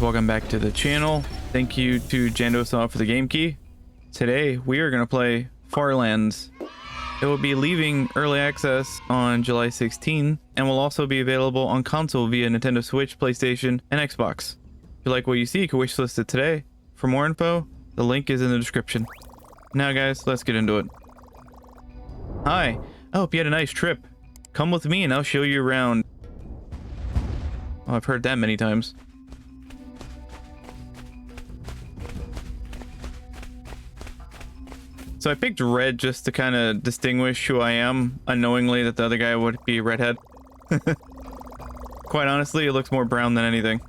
Welcome back to the channel. Thank you to JanduSoft for the game key. Today we are going to play Farlands. It will be leaving early access on July 16 and will also be available on console via Nintendo Switch, PlayStation, and Xbox. If you like what you see, you can wishlist it today. For more info, the link is in the description. Now guys, let's get into it. Hi, I hope you had a nice trip. Come with me and I'll show you around. Oh, I've heard that many times. So I picked red just to kind of distinguish who I am, unknowingly that the other guy would be redhead. Quite honestly, it looks more brown than anything.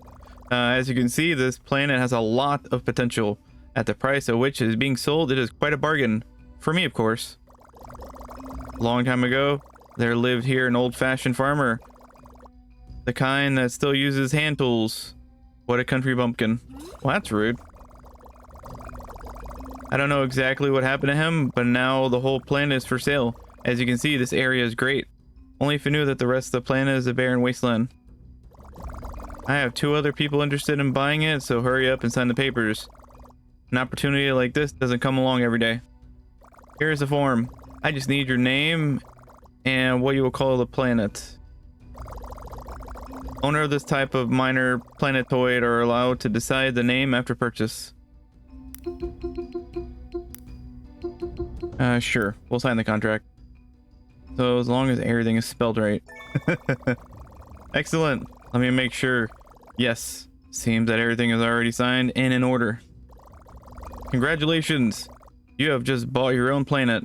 As you can see, this planet has a lot of potential. At the price at which it is being sold, it is quite a bargain. For me, of course. A long time ago, there lived here an old-fashioned farmer. The kind that still uses hand tools. What a country bumpkin. Well, that's rude. I don't know exactly what happened to him, but now the whole planet is for sale. As you can see, this area is great. Only if you knew that the rest of the planet is a barren wasteland. I have 2 other people interested in buying it, so hurry up and sign the papers. An opportunity like this doesn't come along every day. Here's the form. I just need your name and what you will call the planet. Owner of this type of minor planetoid are allowed to decide the name after purchase. Sure. We'll sign the contract. So as long as everything is spelled right. Excellent. Let me make sure. Yes. Seems that everything is already signed and in order. Congratulations. You have just bought your own planet.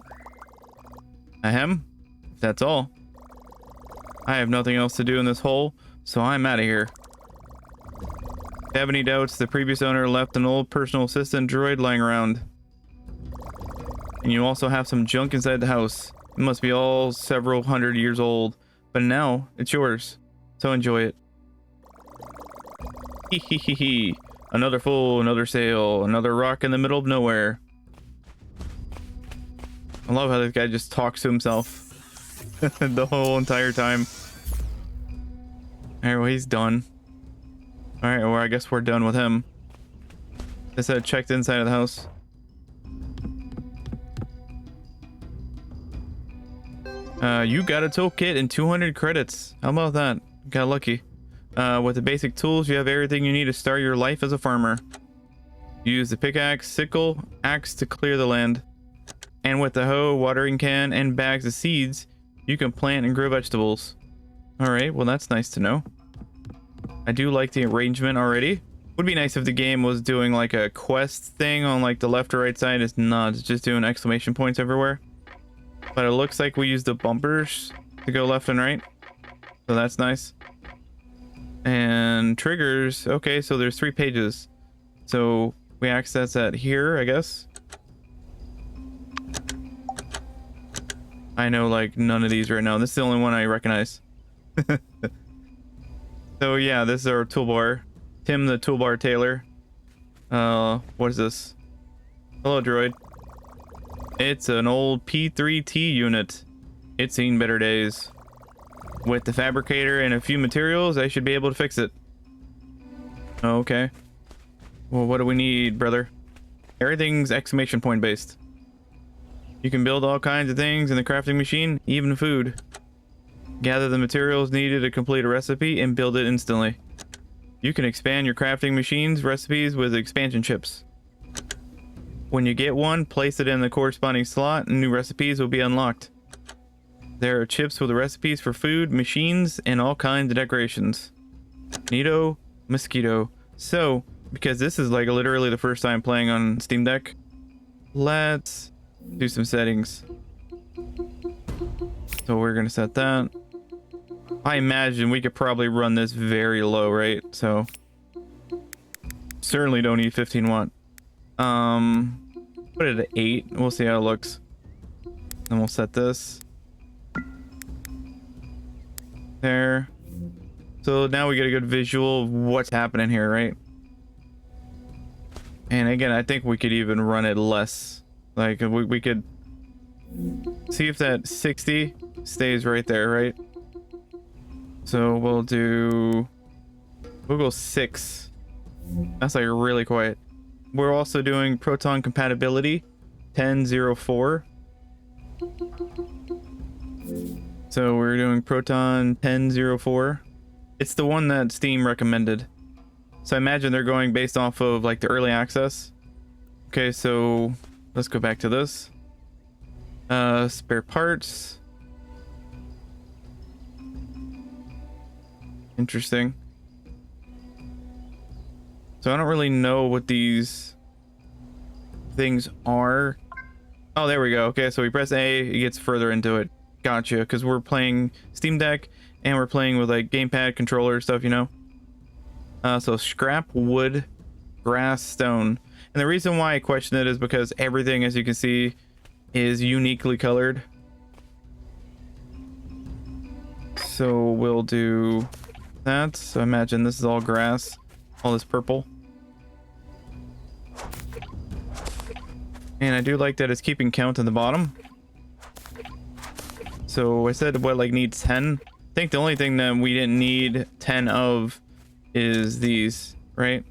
Ahem. That's all. I have nothing else to do in this hole, so I'm out of here. If you have any doubts, the previous owner left an old personal assistant droid lying around. And you also have some junk inside the house. It must be all several hundred years old, but now it's yours. So enjoy it. Hee hee hee hee. Another fool, another sail, another rock in the middle of nowhere. I love how this guy just talks to himself the whole entire time. Alright, well, he's done. Alright, well, I guess we're done with him. They said checked inside of the house. You got a toolkit and 200 credits. How about that? Got lucky. With the basic tools, you have everything you need to start your life as a farmer. Use the pickaxe, sickle, axe to clear the land. And with the hoe, watering can, and bags of seeds, you can plant and grow vegetables. Alright, well that's nice to know. I do like the arrangement already. Would be nice if the game was doing like a quest thing on like the left or right side. It's not, it's just doing exclamation points everywhere. But it looks like we use the bumpers to go left and right. So that's nice. And triggers. Okay, so there's 3 pages. So we access that here, I guess. I know like none of these right now. This is the only one I recognize. So yeah, this is our toolbar. Tim the toolbar Taylor. What is this? Hello, droid. It's an old P3T unit. It's seen better days. With the fabricator and a few materials, I should be able to fix it. Okay. Well, what do we need, brother? Everything's exclamation point based. You can build all kinds of things in the crafting machine, even food. Gather the materials needed to complete a recipe and build it instantly. You can expand your crafting machine's recipes with expansion chips. When you get one, place it in the corresponding slot and new recipes will be unlocked. There are chips with recipes for food, machines, and all kinds of decorations. Neato, mosquito. So, because this is like literally the first time playing on Steam Deck, let's do some settings. So we're gonna set that. I imagine we could probably run this very low, right? So certainly don't need 15 watt. Put it at 8. We'll see how it looks. Then we'll set this there. So now we get a good visual of what's happening here, right? And again, I think we could even run it less. Like we could see if that 60 stays right there, right? So we'll go 6. That's like really quiet. We're also doing Proton Compatibility 10.04. So we're doing Proton 10.04. It's the one that Steam recommended. So I imagine they're going based off of like the early access. Okay, so let's go back to this. Spare parts. Interesting. So I don't really know what these things are. Oh, there we go. Okay, so we press A, it gets further into it. Gotcha, because we're playing Steam Deck and we're playing with like gamepad controller stuff, you know. So scrap, wood, grass, stone. And the reason why I question it is because everything, as you can see, is uniquely colored. So we'll do that. So imagine this is all grass, all this purple. And I do like that it's keeping count in the bottom. So I said what like needs 10. I think the only thing that we didn't need 10 of is these, right?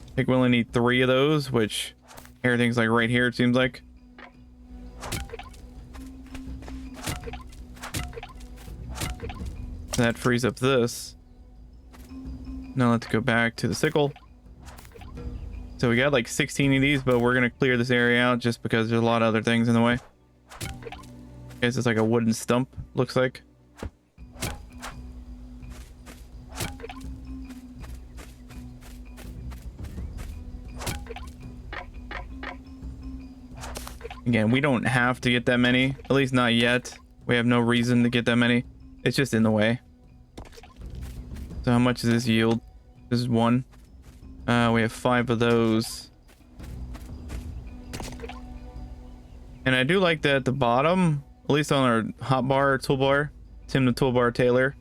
I think we only need 3 of those, which everything's like right here, it seems like. That frees up this. Now let's go back to the sickle. So we got like 16 of these, but we're gonna clear this area out just because there's a lot of other things in the way. I guess it's like a wooden stump, looks like. Again, we don't have to get that many, at least not yet. We have no reason to get that many. It's just in the way. So how much does this yield? This is 1. We have 5 of those. And I do like that at the bottom, at least on our hotbar toolbar, Tim the Toolbar Tailor,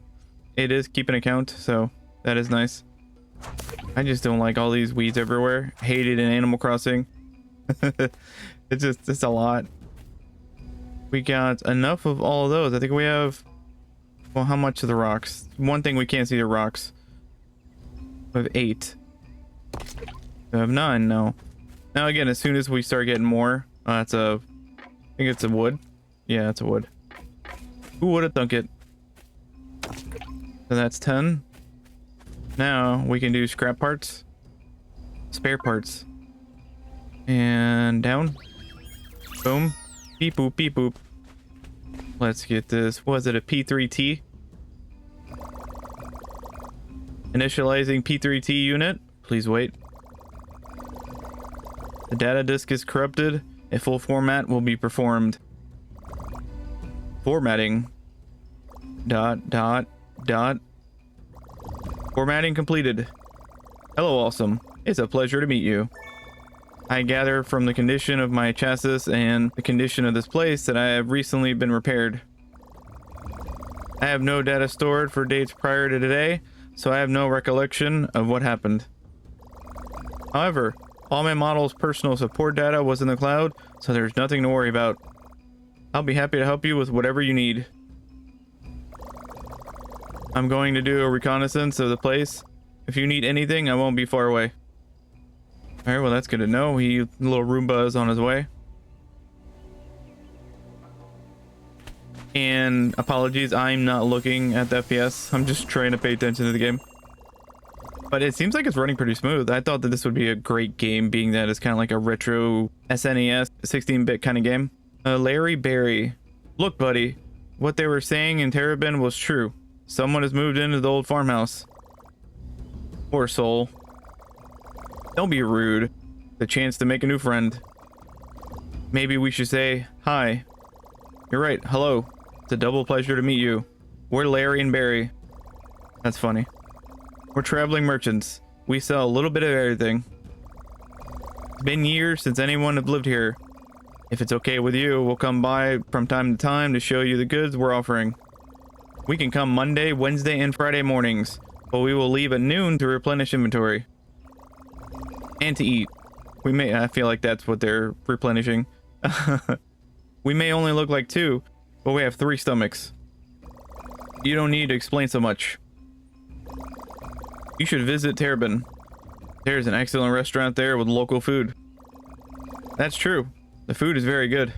it is keeping a count, so that is nice. I just don't like all these weeds everywhere. Hate it in Animal Crossing. It's a lot. We got enough of all of those. I think we have, well, how much of the rocks? One thing we can't see the rocks. We have 8. We have 9 now. Now again, as soon as we start getting more, it's a, I think it's a wood. Yeah, it's a wood. Who would have thunk it? So that's 10. Now we can do scrap parts, spare parts, and down. Boom. Beep boop, beep boop. Let's get this. Was it a P3T? Initializing P3T unit. Please wait. The data disk is corrupted. A full format will be performed. Formatting. Dot, dot, dot. Formatting completed. Hello, awesome. It's a pleasure to meet you. I gather from the condition of my chassis and the condition of this place that I have recently been repaired. I have no data stored for dates prior to today, so I have no recollection of what happened. However, all my model's personal support data was in the cloud, so there's nothing to worry about. I'll be happy to help you with whatever you need. I'm going to do a reconnaissance of the place. If you need anything, I won't be far away. Alright, well that's good to know. Little Roomba is on his way. And apologies, I'm not looking at the FPS. I'm just trying to pay attention to the game. But it seems like it's running pretty smooth. I thought that this would be a great game, being that it's kind of like a retro SNES 16-bit kind of game. Larry Berry. Look, buddy. What they were saying in Terrabin was true. Someone has moved into the old farmhouse. Poor soul. Don't be rude. The chance to make a new friend. Maybe we should say hi. You're right. Hello. It's a double pleasure to meet you. We're Larry and Barry. That's funny. We're traveling merchants. We sell a little bit of everything. It's been years since anyone have lived here. If it's okay with you, we'll come by from time to time to show you the goods we're offering. We can come Monday, Wednesday, and Friday mornings, but we will leave at noon to replenish inventory. And to eat. I feel like that's what they're replenishing. We may only look like 2, but we have 3 stomachs. You don't need to explain so much. You should visit Terrabin. There's an excellent restaurant there with local food. That's true. The food is very good.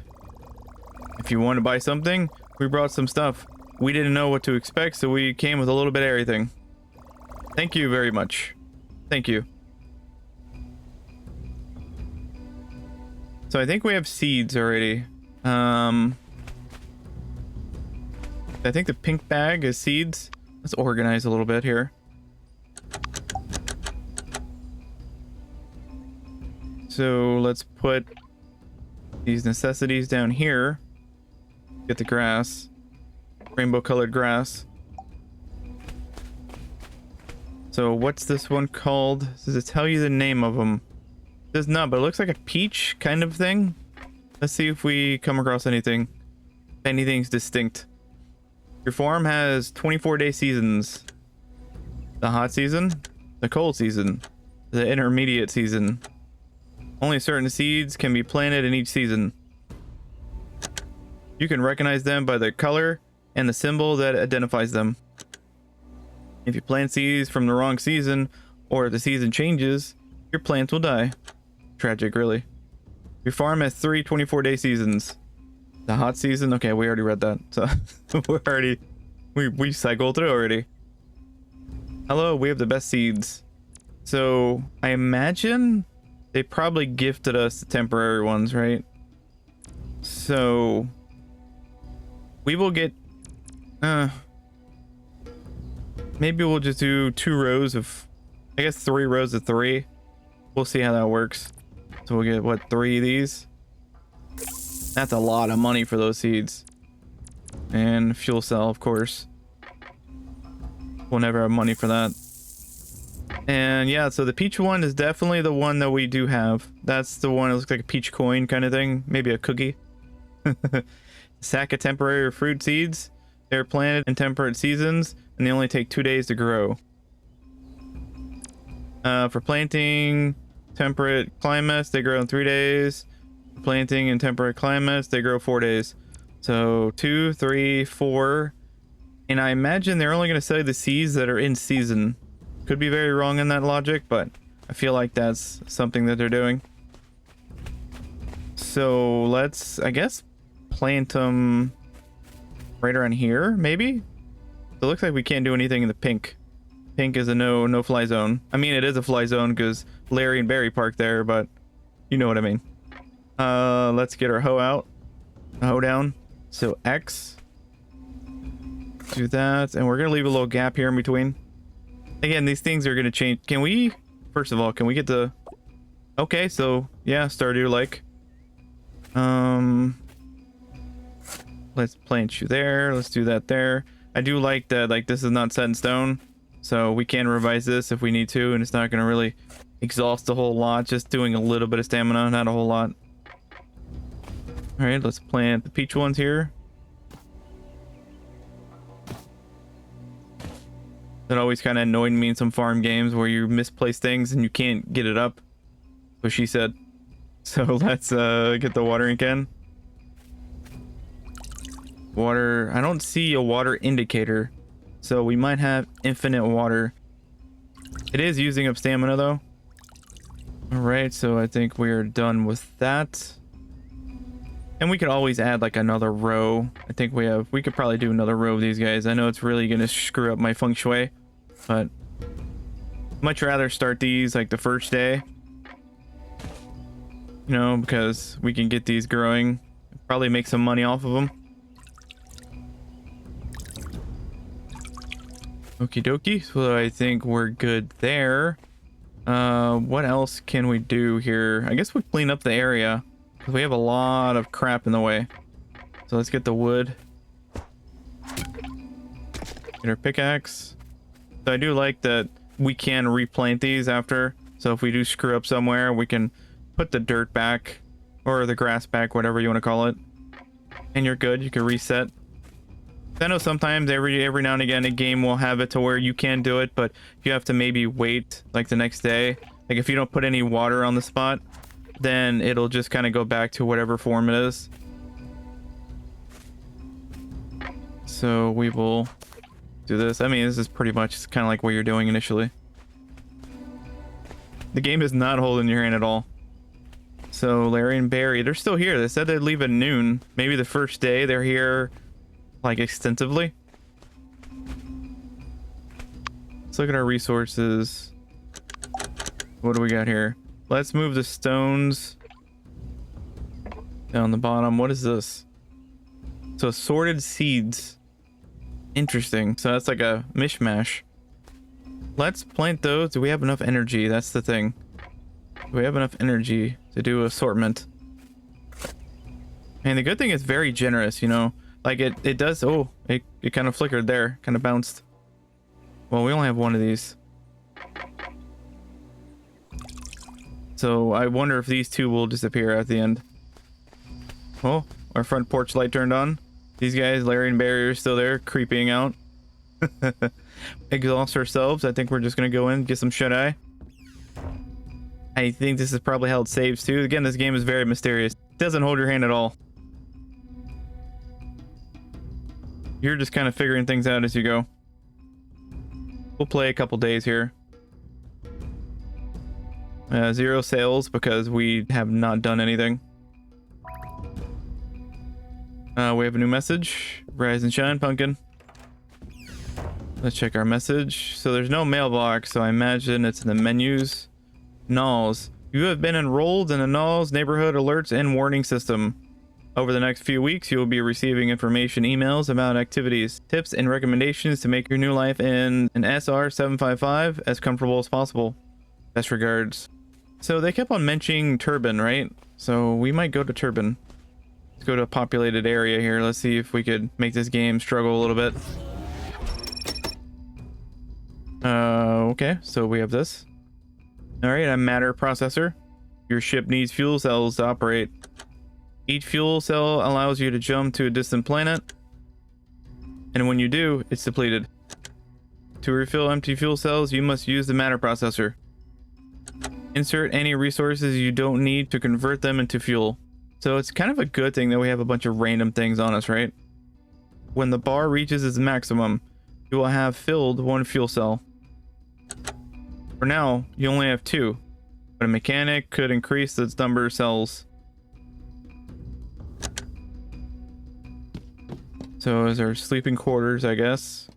If you want to buy something, we brought some stuff. We didn't know what to expect, so we came with a little bit of everything. Thank you very much. Thank you. So I think we have seeds already. I think the pink bag is seeds. Let's organize a little bit here. So let's put these necessities down here. Get the grass. Rainbow colored grass. So what's this one called? Does it tell you the name of them? It does not, but it looks like a peach kind of thing. Let's see if we come across anything. If anything's distinct. Your farm has 24-day seasons. The hot season, the cold season, the intermediate season. Only certain seeds can be planted in each season. You can recognize them by the color and the symbol that identifies them. If you plant seeds from the wrong season, or if the season changes, your plants will die. Tragic, really. Your farm has 3 24-day seasons. The hot season, okay, we already read that, so we cycled through already. Hello, we have the best seeds. So I imagine they probably gifted us the temporary ones, right? So we will get maybe we'll just do 2 rows of, I guess 3 rows of 3. We'll see how that works. So we'll get what, 3 of these. That's a lot of money for those seeds. And fuel cell, of course. We'll never have money for that. And yeah, so the peach one is definitely the one that we do have. That's the one that looks like a peach coin kind of thing. Maybe a cookie. Sack of temporary fruit seeds. They're planted in temperate seasons, and they only take 2 days to grow. For planting temperate climates, they grow in 3 days. For planting in temperate climates, they grow 4 days. So 2, 3, 4. And I imagine they're only going to sell you the seeds that are in season. Could be very wrong in that logic, but I feel like that's something that they're doing. So let's, I guess, plant them right around here, maybe? It looks like we can't do anything in the pink. Pink is a no fly zone. I mean, it is a fly zone because Larry and Barry park there, but you know what I mean. Let's get our hoe out. Hoe down. So X. Do that, and we're gonna leave a little gap here in between. Again, these things are gonna change. Can we, first of all, can we get the, okay, so yeah, Stardew like. Let's plant you there. Let's do that there. I do like that, like, this is not set in stone, so we can revise this if we need to, and it's not gonna really exhaust a whole lot. Just doing a little bit of stamina, not a whole lot. All right, let's plant the peach ones here. That always kind of annoyed me in some farm games where you misplace things and you can't get it up. What she said. So let's get the watering can. Water. I don't see a water indicator, so we might have infinite water. It is using up stamina though. All right, so I think we're done with that. And we could always add like another row. I think we could probably do another row of these guys. I know it's really gonna screw up my feng shui, but much rather start these like the first day, you know, because we can get these growing, probably make some money off of them. Okie dokie, so I think we're good there. What else can we do here? I guess we clean up the area because we have a lot of crap in the way. So let's get the wood. Get our pickaxe. So I do like that we can replant these after. So if we do screw up somewhere, we can put the dirt back or the grass back, whatever you want to call it. And you're good. You can reset. I know sometimes every now and again a game will have it to where you can do it, but you have to maybe wait like the next day. Like if you don't put any water on the spot, then it'll just kind of go back to whatever form it is. So we will do this. I mean, this is pretty much kind of like what you're doing initially. The game is not holding your hand at all. So Larry and Barry, they're still here. They said they'd leave at noon. Maybe the first day they're here, like, extensively. Let's look at our resources. What do we got here? Let's move the stones down the bottom. What is this? So assorted seeds. Interesting. So that's like a mishmash. Let's plant those. Do we have enough energy? That's the thing. Do we have enough energy to do assortment? And the good thing is very generous, you know. Like it does. Oh, it kind of flickered there. Kind of bounced. Well, we only have one of these. So I wonder if these two will disappear at the end. Oh, our front porch light turned on. These guys, Larry and Barry, are still there, creeping out. Exhaust ourselves. I think we're just gonna go in, get some shut-eye. I think this is probably how it saves too. Again, this game is very mysterious. It doesn't hold your hand at all. You're just kind of figuring things out as you go. We'll play a couple days here. 0 sales because we have not done anything. We have a new message. Rise and shine, pumpkin. Let's check our message. So there's no mailbox, so I imagine it's in the menus. Nulls. You have been enrolled in the Nulls neighborhood alerts and warning system. Over the next few weeks, you will be receiving information emails about activities, tips, and recommendations to make your new life in an SR755 as comfortable as possible. Best regards. So they kept on mentioning Turbine, right? So we might go to Turbine. Let's go to a populated area here. Let's see if we could make this game struggle a little bit. Okay, so we have this. All right, a matter processor. Your ship needs fuel cells to operate. Each fuel cell allows you to jump to a distant planet, and when you do, it's depleted. To refill empty fuel cells, you must use the matter processor. Insert any resources you don't need to convert them into fuel. So it's kind of a good thing that we have a bunch of random things on us, right? When the bar reaches its maximum, you will have filled 1 fuel cell. For now, you only have 2, but a mechanic could increase its number of cells. So is our sleeping quarters, I guess.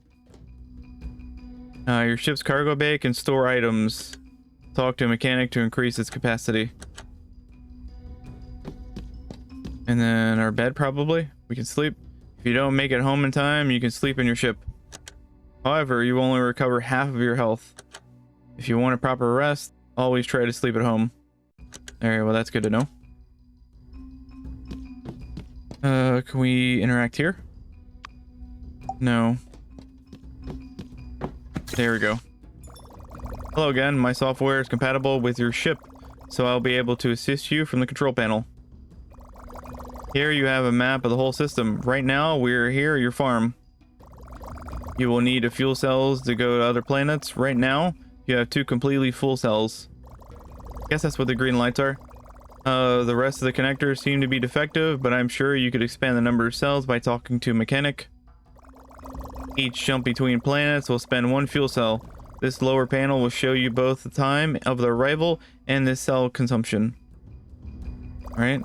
Your ship's cargo bay can store items. Talk to a mechanic to increase its capacity. And then our bed, probably. We can sleep. If you don't make it home in time, you can sleep in your ship. However, you only recover half of your health. If you want a proper rest, always try to sleep at home. Alright, well that's good to know. Can we interact here? No. There we go. Hello again, my software is compatible with your ship, so I'll be able to assist you from the control panel. Here you have a map of the whole system. Right now, we're here at your farm. You will need a fuel cells to go to other planets. Right now, you have 2 completely full cells. I guess that's what the green lights are. The rest of the connectors seem to be defective, but I'm sure you could expand the number of cells by talking to a mechanic. Each jump between planets will spend 1 fuel cell. This lower panel will show you both the time of the arrival and the cell consumption. Alright.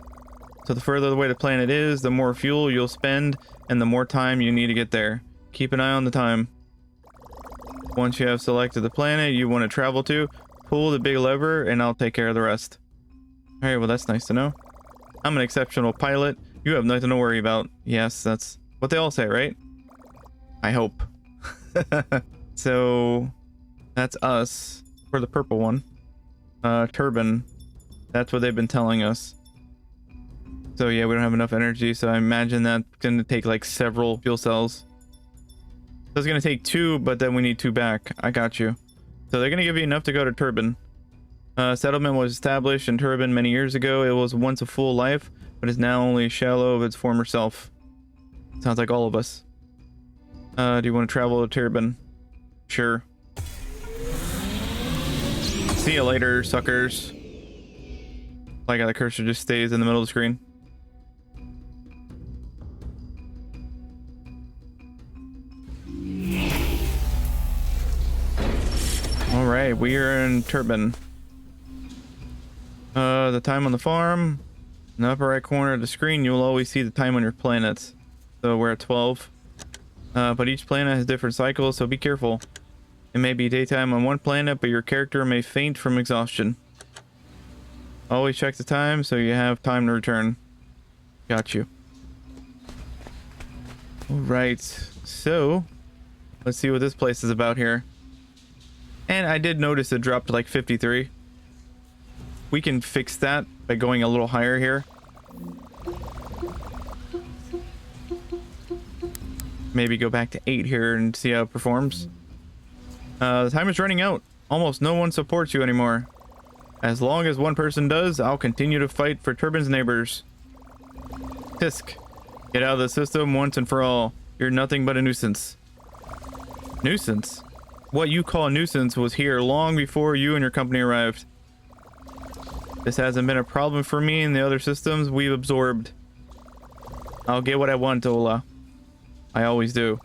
So the further away the planet is, the more fuel you'll spend and the more time you need to get there. Keep an eye on the time. Once you have selected the planet you want to travel to, pull the big lever and I'll take care of the rest. Alright, well that's nice to know. I'm an exceptional pilot. You have nothing to worry about. Yes, that's what they all say, right? I hope. So that's us for the purple one. Turbine. That's what they've been telling us. So yeah, we don't have enough energy, so I imagine that's gonna take like several fuel cells. So it's gonna take 2, but then we need 2 back. I got you. So they're gonna give you enough to go to Turbine. Settlement was established in Turbine many years ago. It was once a full life, but is now only a shallow of its former self. Sounds like all of us. Do you want to travel to Turbine? Sure. See you later, suckers. Like how the cursor just stays in the middle of the screen. right, we are in Turbine. The time on the farm. In the upper right corner of the screen, you'll always see the time on your planets. So we're at 12. But each planet has different cycles, so be careful. It may be daytime on one planet, but your character may faint from exhaustion. Always check the time so you have time to return. Got you. Alright, so let's see what this place is about here. And I did notice it dropped to like 53. We can fix that by going a little higher here. Maybe go back to 8 here and see how it performs. The time is running out. Almost no one supports you anymore. As long as one person does, I'll continue to fight for Turbine's neighbors. Tisk, get out of the system once and for all. You're nothing but a nuisance. Nuisance? What you call a nuisance was here long before you and your company arrived. This hasn't been a problem for me and the other systems we've absorbed. I'll get what I want, Ola. I always do.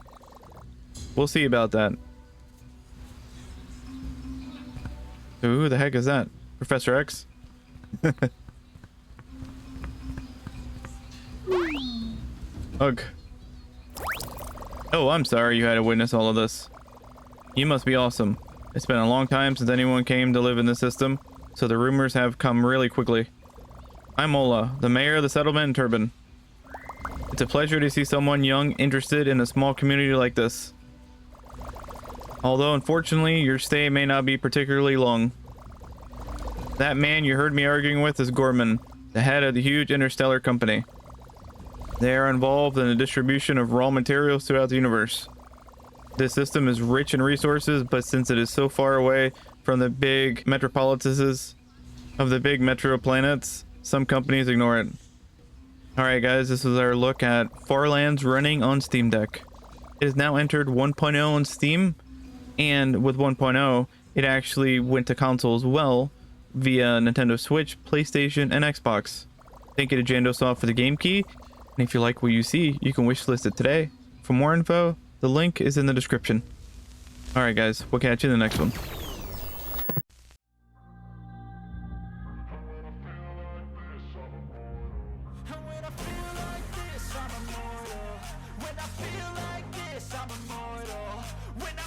We'll see about that. So who the heck is that? Professor X? Ugh. Oh, I'm sorry you had to witness all of this. You must be awesome. It's been a long time since anyone came to live in the system, so the rumors have come really quickly. I'm Ola, the mayor of the settlement in Turbine. It's a pleasure to see someone young interested in a small community like this. Although, unfortunately, your stay may not be particularly long. That man you heard me arguing with is Gorman, the head of the huge interstellar company. They are involved in the distribution of raw materials throughout the universe. This system is rich in resources, but since it is so far away from the big metropolises of the big metro planets, some companies ignore it. Alright guys, this is our look at Farlands running on Steam Deck. It has now entered 1.0 on Steam, and with 1.0, it actually went to console as well via Nintendo Switch, PlayStation, and Xbox. Thank you to JanduSoft for the game key, and if you like what you see, you can wishlist it today. For more info, the link is in the description. Alright guys, we'll catch you in the next one. When I